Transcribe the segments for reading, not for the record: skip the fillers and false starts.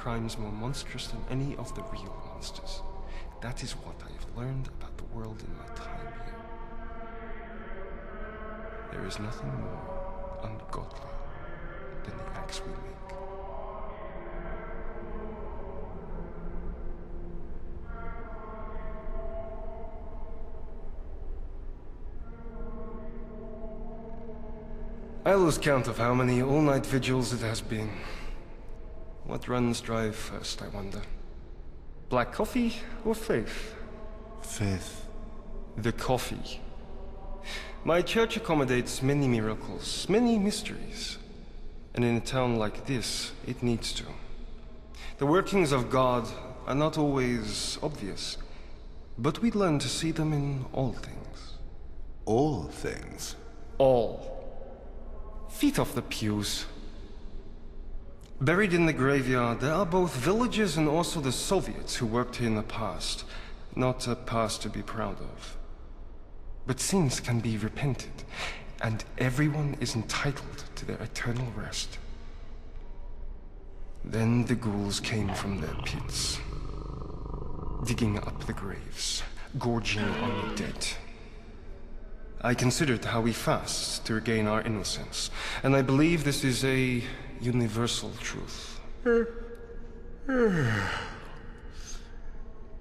crimes more monstrous than any of the real monsters. That is what I have learned about the world in my time here. There is nothing more ungodly than the acts we make. I lose count of how many all-night vigils it has been. What runs dry first, I wonder? Black coffee or faith? Faith. The coffee. My church accommodates many miracles, many mysteries. And in a town like this, it needs to. The workings of God are not always obvious, but we learn to see them in all things. All things? All. Feet off the pews. Buried in the graveyard, there are both villagers and also the Soviets who worked here in the past. Not a past to be proud of. But sins can be repented, and everyone is entitled to their eternal rest. Then the ghouls came from their pits, digging up the graves, gorging on the dead. I considered how we fast to regain our innocence, and I believe this is a universal truth.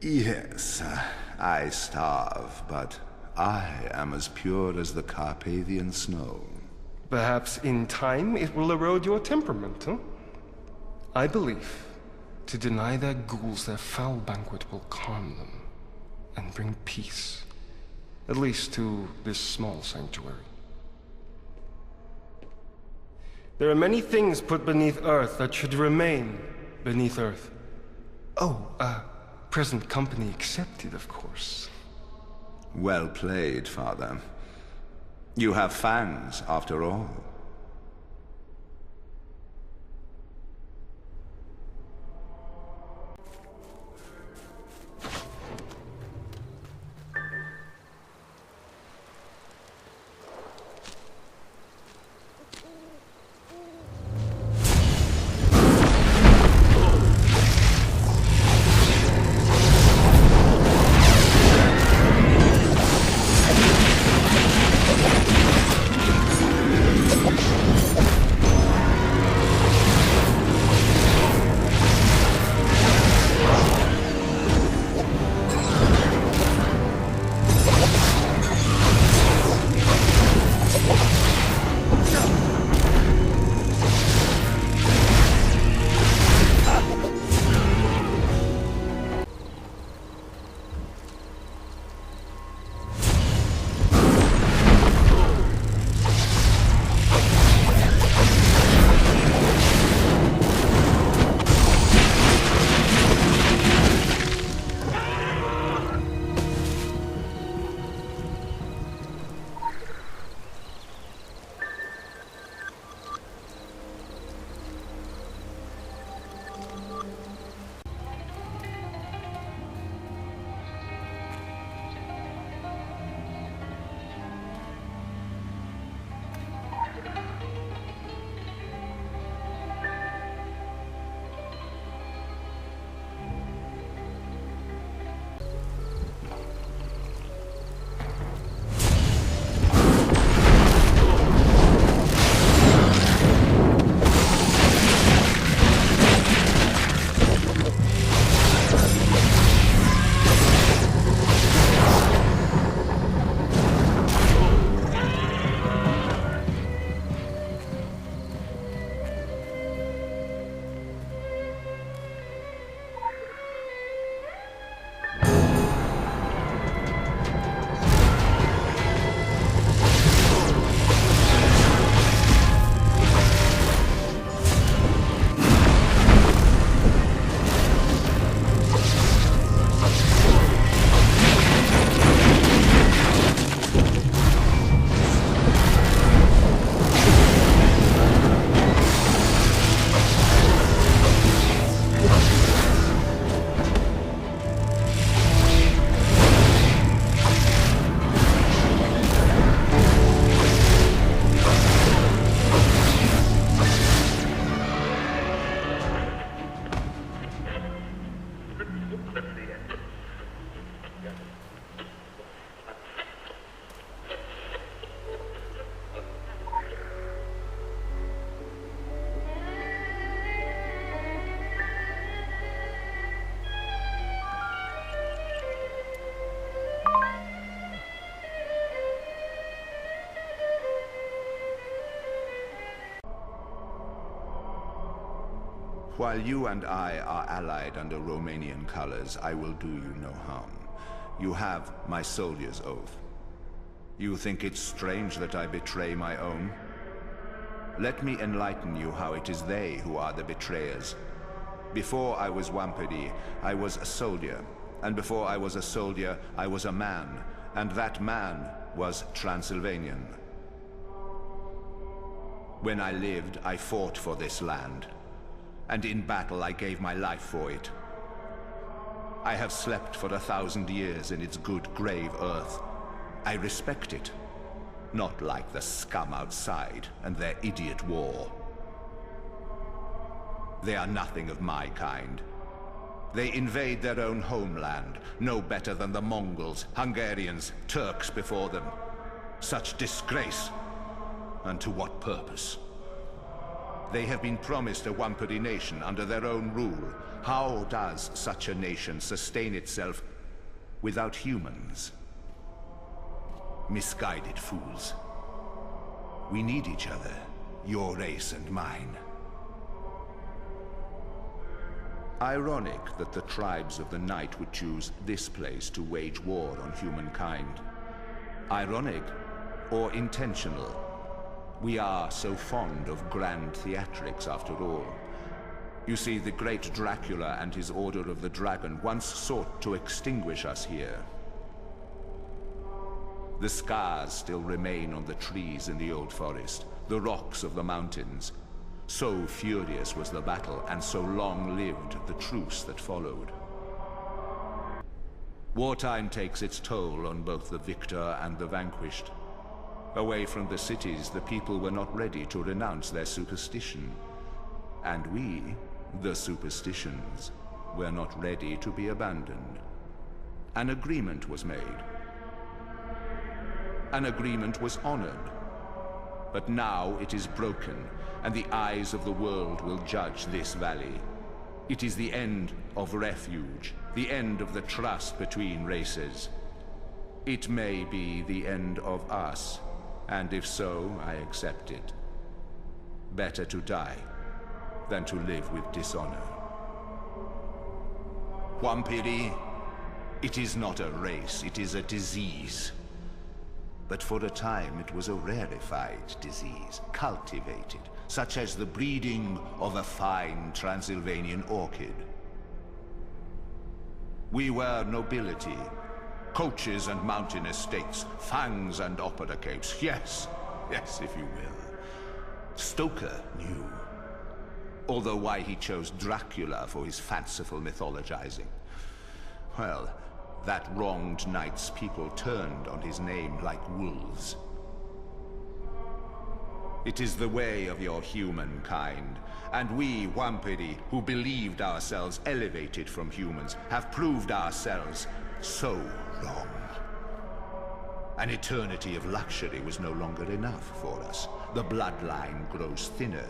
Yes, I starve, but I am as pure as the Carpathian snow. Perhaps in time it will erode your temperament, huh? I believe to deny their ghouls their foul banquet will calm them and bring peace. At least to this small sanctuary. There are many things put beneath Earth that should remain beneath Earth. Oh, present company accepted, of course. Well played, Father. You have fans, after all. While you and I are allied under Romanian colors, I will do you no harm. You have my soldier's oath. You think it's strange that I betray my own? Let me enlighten you how it is they who are the betrayers. Before I was Wampiri, I was a soldier. And before I was a soldier, I was a man. And that man was Transylvanian. When I lived, I fought for this land. And in battle, I gave my life for it. I have slept for 1,000 years in its good grave earth. I respect it. Not like the scum outside and their idiot war. They are nothing of my kind. They invade their own homeland, no better than the Mongols, Hungarians, Turks before them. Such disgrace. And to what purpose? They have been promised a Wampiri nation under their own rule. How does such a nation sustain itself without humans? Misguided fools. We need each other, your race and mine. Ironic that the tribes of the Night would choose this place to wage war on humankind. Ironic or intentional? We are so fond of grand theatrics after all. You see, the great Dracula and his Order of the Dragon once sought to extinguish us here. The scars still remain on the trees in the old forest, the rocks of the mountains. So furious was the battle, and so long-lived the truce that followed. Wartime takes its toll on both the victor and the vanquished. Away from the cities, the people were not ready to renounce their superstition. And we, the superstitions, were not ready to be abandoned. An agreement was made. An agreement was honored. But now it is broken, and the eyes of the world will judge this valley. It is the end of refuge, the end of the trust between races. It may be the end of us. And if so, I accept it. Better to die than to live with dishonor. Wampiri, it is not a race, it is a disease. But for a time it was a rarefied disease, cultivated, such as the breeding of a fine Transylvanian orchid. We were nobility. Coaches and mountain estates, fangs and opera capes. Yes, if you will. Stoker knew. Although why he chose Dracula for his fanciful mythologizing. Well, that wronged knight's people turned on his name like wolves. It is the way of your humankind. And we, Wampiri, who believed ourselves elevated from humans, have proved ourselves so wrong. An eternity of luxury was no longer enough for us. The bloodline grows thinner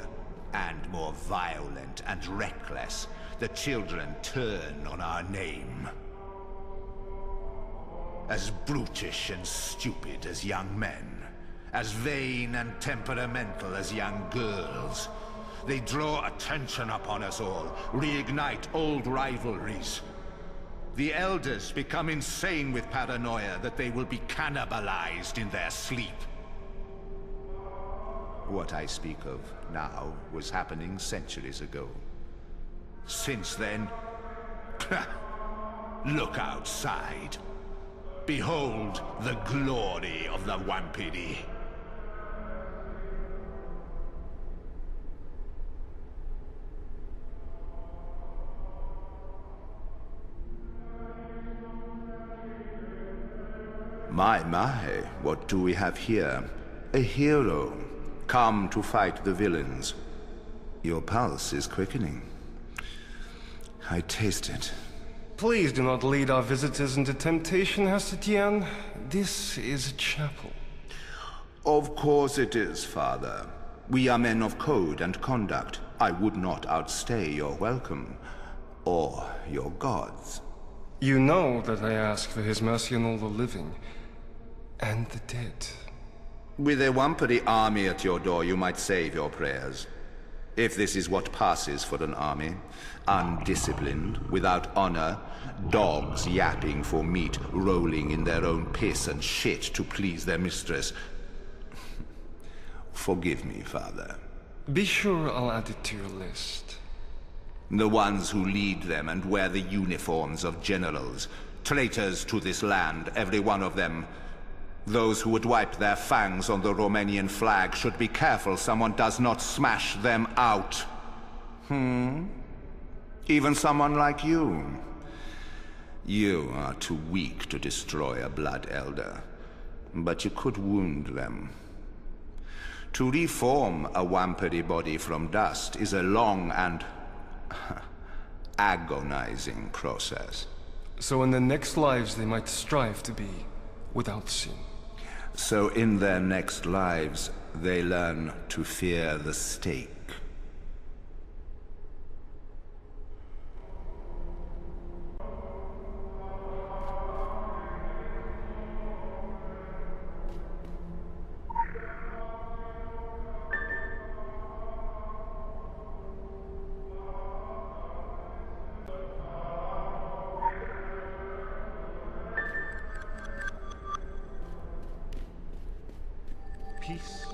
and more violent and reckless. The children turn on our name. As brutish and stupid as young men. As vain and temperamental as young girls. They draw attention upon us all, reignite old rivalries. The elders become insane with paranoia that they will be cannibalized in their sleep. What I speak of now was happening centuries ago. Since then, look outside. Behold the glory of the Wampiri. My, what do we have here? A hero, come to fight the villains. Your pulse is quickening. I taste it. Please do not lead our visitors into temptation, Hastatian. This is a chapel. Of course it is, Father. We are men of code and conduct. I would not outstay your welcome. Or your gods. You know that I ask for his mercy on all the living. And the dead. With a Wampiri army at your door, you might save your prayers. If this is what passes for an army, undisciplined, without honor, dogs yapping for meat, rolling in their own piss and shit to please their mistress. Forgive me, Father. Be sure I'll add it to your list. The ones who lead them and wear the uniforms of generals, traitors to this land, every one of them. Those who would wipe their fangs on the Romanian flag should be careful someone does not smash them out. Even someone like you. You are too weak to destroy a Blood Elder, but you could wound them. To reform a Wampiry body from dust is a long and agonizing process. So in their next lives they might strive to be without sin. So in their next lives, they learn to fear the stake. Peace.